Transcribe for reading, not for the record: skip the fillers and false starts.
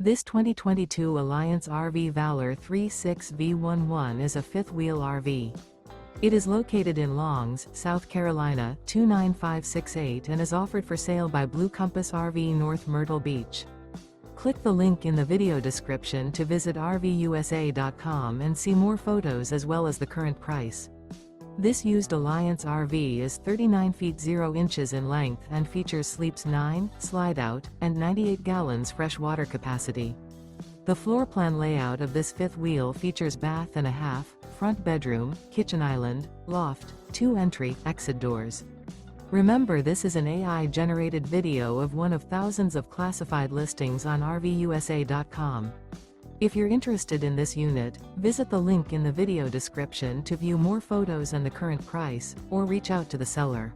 This 2022 Alliance RV Valor 36V11 is a fifth-wheel RV. It is located in Longs, South Carolina, 29568 and is offered for sale by Blue Compass RV North Myrtle Beach. Click the link in the video description to visit RVUSA.com and see more photos as well as the current price. This used Alliance RV is 39 feet 0 inches in length and features sleeps 9, Slideout, and 98 gallons fresh water capacity. The floor plan layout of this fifth wheel features bath and a half, front bedroom, kitchen island, loft, 2 entry/exit doors. Remember, this is an AI-generated video of one of thousands of classified listings on RVUSA.com. If you're interested in this unit, visit the link in the video description to view more photos and the current price, or reach out to the seller.